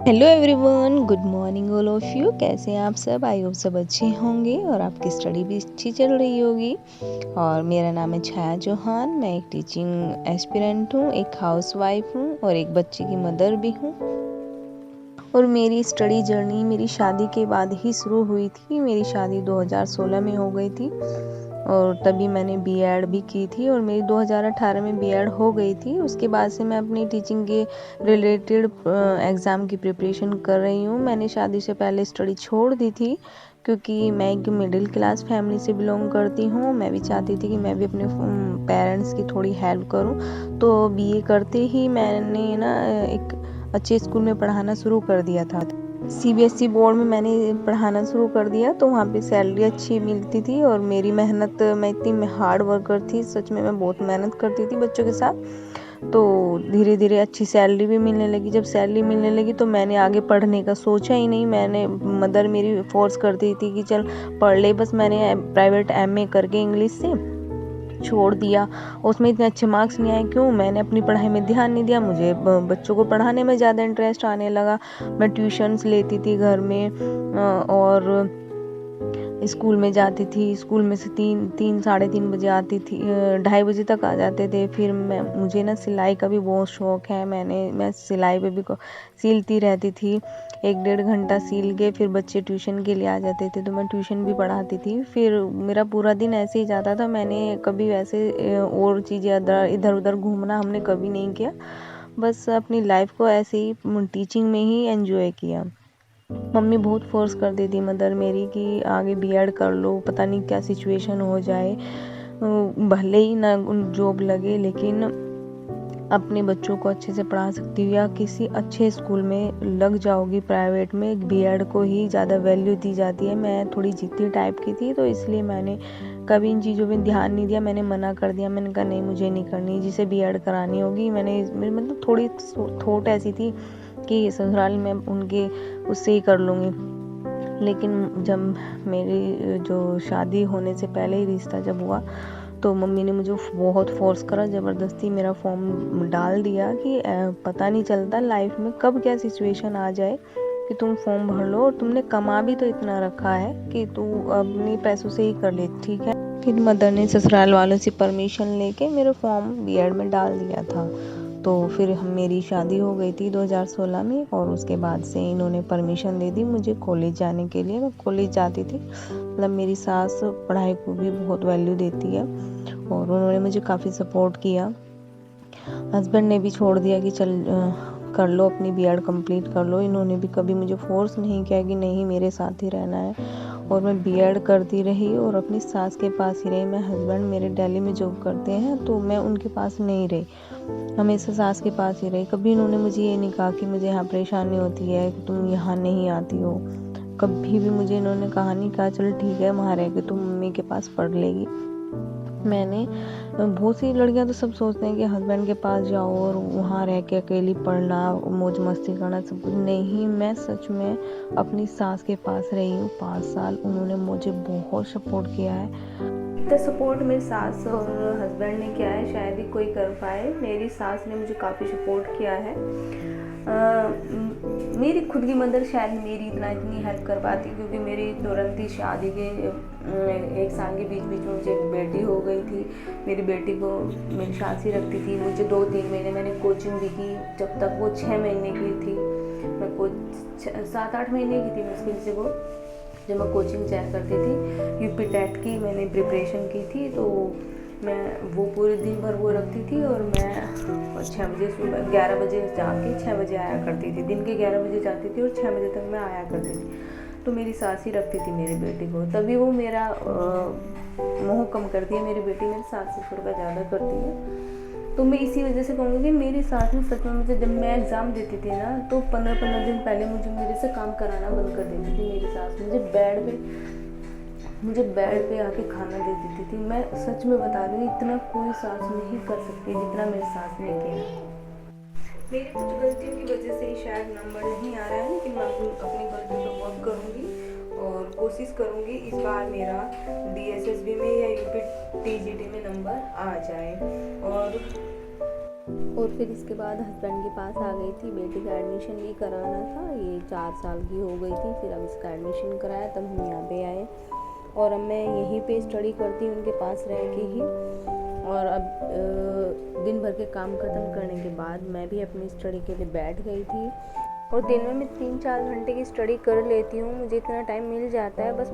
Hello everyone, good morning all of you. कैसे हैं आप सब? आई होप सब अच्छे होंगे और आपकी स्टडी भी अच्छी चल रही होगी। और मेरा नाम है छाया चौहान। मैं एक टीचिंग एस्पिरेंट हूँ, एक हाउसवाइफ हूँ और एक बच्चे की मदर भी हूँ। और मेरी स्टडी जर्नी मेरी शादी के बाद ही शुरू हुई थी। मेरी शादी 2016 में हो गई थी और तभी मैंने बीएड भी की थी और मेरी 2018 में बीएड हो गई थी। उसके बाद से मैं अपनी टीचिंग के रिलेटेड एग्ज़ाम की प्रिपरेशन कर रही हूँ। मैंने शादी से पहले स्टडी छोड़ दी थी क्योंकि मैं एक मिडिल क्लास फैमिली से बिलोंग करती हूँ। मैं भी चाहती थी कि मैं भी अपने पेरेंट्स की थोड़ी हेल्प करूँ। तो बीए करते ही मैंने ना एक अच्छे स्कूल में पढ़ाना शुरू कर दिया था। सीबीएसई बोर्ड में मैंने पढ़ाना शुरू कर दिया तो वहाँ पे सैलरी अच्छी मिलती थी और मेरी मेहनत, मैं इतनी हार्ड वर्कर थी, सच में मैं बहुत मेहनत करती थी बच्चों के साथ। तो धीरे धीरे अच्छी सैलरी भी मिलने लगी। जब सैलरी मिलने लगी तो मैंने आगे पढ़ने का सोचा ही नहीं। मैंने मदर मेरी फोर्स करती थी कि चल पढ़ ले, बस मैंने प्राइवेट एमए करके इंग्लिश से छोड़ दिया। उसमें इतने अच्छे मार्क्स नहीं आए। क्यों? मैंने अपनी पढ़ाई में ध्यान नहीं दिया। मुझे बच्चों को पढ़ाने में ज़्यादा इंटरेस्ट आने लगा। मैं ट्यूशन्स लेती थी घर में और स्कूल में जाती थी। स्कूल में से साढ़े तीन बजे आती थी, 2:30 बजे तक आ जाते थे। फिर मुझे ना सिलाई का भी बहुत शौक़ है। मैं सिलाई पे भी सिलती रहती थी। 1-1.5 घंटा सिल के फिर बच्चे ट्यूशन के लिए आ जाते थे तो मैं ट्यूशन भी पढ़ाती थी। फिर मेरा पूरा दिन ऐसे ही जाता था। मैंने कभी वैसे और चीज़ें इधर उधर घूमना हमने कभी नहीं किया। बस अपनी लाइफ को ऐसे ही टीचिंग में ही एंजॉय किया। मम्मी बहुत फोर्स कर देती, मदर मेरी, कि आगे बीएड कर लो, पता नहीं क्या सिचुएशन हो जाए, भले ही ना जॉब लगे लेकिन अपने बच्चों को अच्छे से पढ़ा सकती हो या किसी अच्छे स्कूल में लग जाओगी। प्राइवेट में बीएड को ही ज़्यादा वैल्यू दी जाती है। मैं थोड़ी जिद्दी टाइप की थी तो इसलिए मैंने कभी इन चीज़ों में ध्यान नहीं दिया। मैंने मना कर दिया। मैंने कहा नहीं, मुझे नहीं करनी, जिसे बीएड करानी होगी। मेरी मतलब थोड़ी थॉट ऐसी थी कि ससुराल में उनके उससे ही कर लूँगी। लेकिन जब मेरी जो शादी होने से पहले ही रिश्ता जब हुआ तो मम्मी ने मुझे बहुत फोर्स करा, ज़बरदस्ती मेरा फॉर्म डाल दिया कि पता नहीं चलता लाइफ में कब क्या सिचुएशन आ जाए कि तुम फॉर्म भर लो और तुमने कमा भी तो इतना रखा है कि तू अपने पैसों से ही कर ले, ठीक है। फिर मदर ने ससुराल वालों से परमिशन लेके मेरा फॉर्म बीएड में डाल दिया था। तो फिर मेरी शादी हो गई थी 2016 में और उसके बाद से इन्होंने परमिशन दे दी मुझे कॉलेज जाने के लिए। मैं कॉलेज जाती थी। मतलब मेरी सास पढ़ाई को भी बहुत वैल्यू देती है और उन्होंने मुझे काफ़ी सपोर्ट किया। हस्बैंड ने भी छोड़ दिया कि चल कर लो, अपनी बीएड कंप्लीट कर लो। इन्होंने भी कभी मुझे फोर्स नहीं किया कि नहीं मेरे साथ ही रहना है। और मैं बीएड करती रही और अपनी सास के पास ही रही। मैं हस्बैंड मेरे दिल्ली में जॉब करते हैं तो मैं उनके पास नहीं रही, हमेशा सास के पास ही रही। कभी इन्होंने मुझे ये नहीं कहा कि मुझे यहाँ परेशानी होती है कि तुम यहाँ नहीं आती हो। कभी भी मुझे इन्होंने कहा नहीं, कहा चल ठीक है वहाँ रह के तुम मम्मी के पास पढ़ लेगी। मैंने बहुत सी लड़कियां तो सब सोचते हैं कि हस्बैंड के पास जाओ और वहाँ रह के अकेली पढ़ना, मौज मस्ती करना, सब कुछ नहीं। मैं सच में अपनी सास के पास रही हूँ 5 साल। उन्होंने मुझे बहुत सपोर्ट किया है। इतना सपोर्ट मेरी सास और हस्बैंड ने किया है शायद ही कोई कर पाए। मेरी सास ने मुझे काफ़ी सपोर्ट किया है। मेरी खुद की मदर शायद मेरी इतनी हेल्प कर पाती क्योंकि मेरी तुरंत ही शादी के 1 साल के बीच में मुझे एक बेटी हो गई थी। मेरी बेटी को मेरी सास ही रखती थी। मुझे 2-3 महीने मैंने कोचिंग भी की जब तक वो 6 महीने की थी। मैं 7-8 महीने की थी मुश्किल से वो, जब मैं कोचिंग जाया करती थी। यूपी टेट की मैंने प्रिपरेशन की थी तो मैं वो पूरे दिन भर वो रखती थी और मैं 6 बजे सुबह 11 बजे जाके 6 बजे आया करती थी। दिन के 11 बजे जाती थी और 6 बजे तक मैं आया करती थी। तो मेरी सास ही रखती थी मेरी बेटी को, तभी वो मेरा मोह कम करती है। मेरी बेटी मेरे सास ससुर का ज़्यादा करती है। तो मैं इसी वजह से कहूँगी कि मेरी सास ने सच में मुझे, जब मैं एग्ज़ाम देती थी ना तो 15-15 दिन पहले मेरे से काम कराना बंद कर देती थी मेरी सास। मुझे बेड पे आके खाना दे देती थी। मैं सच में बता रही हूँ, इतना कोई सास नहीं कर सकती जितना मेरी सास ने किया। मेरी कुछ गलतियों की वजह से ही शायद नंबर नहीं आ रहा है, लेकिन मैं अपनी गलतियों पर वर्क करूँगी और कोशिश करूँगी इस बार मेरा डीएसएसबी में या यूपी टीजीटी में नंबर आ जाए। और और फिर इसके बाद हस्बैंड के पास आ गई थी। बेटी का एडमिशन भी कराना था, ये 4 साल की हो गई थी। फिर अब इसका एडमिशन कराया, तब हम यहाँ पे आए और अब मैं यहीं पे स्टडी करती हूँ उनके पास रह के ही। और अब दिन भर के काम ख़त्म करने के बाद मैं भी अपनी स्टडी के लिए बैठ गई थी और दिन में मैं 3-4 घंटे की स्टडी कर लेती हूँ, मुझे इतना टाइम मिल जाता है। बस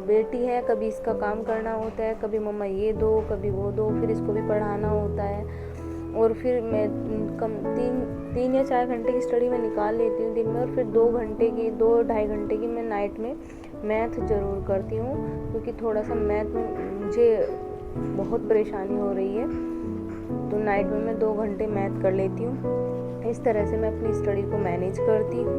बेटी है, कभी इसका काम करना होता है, कभी मम्मा ये दो, कभी वो दो, फिर इसको भी पढ़ाना होता है। और फिर मैं कम 3 या 4 घंटे की स्टडी में निकाल लेती हूँ दिन में। और फिर 2-2.5 घंटे की मैं नाइट में मैथ ज़रूर करती हूँ, क्योंकि थोड़ा सा मैथ में मुझे बहुत परेशानी हो रही है। तो नाइट में मैं 2 घंटे मैथ कर लेती हूँ। इस तरह से मैं अपनी स्टडी को मैनेज करती हूँ।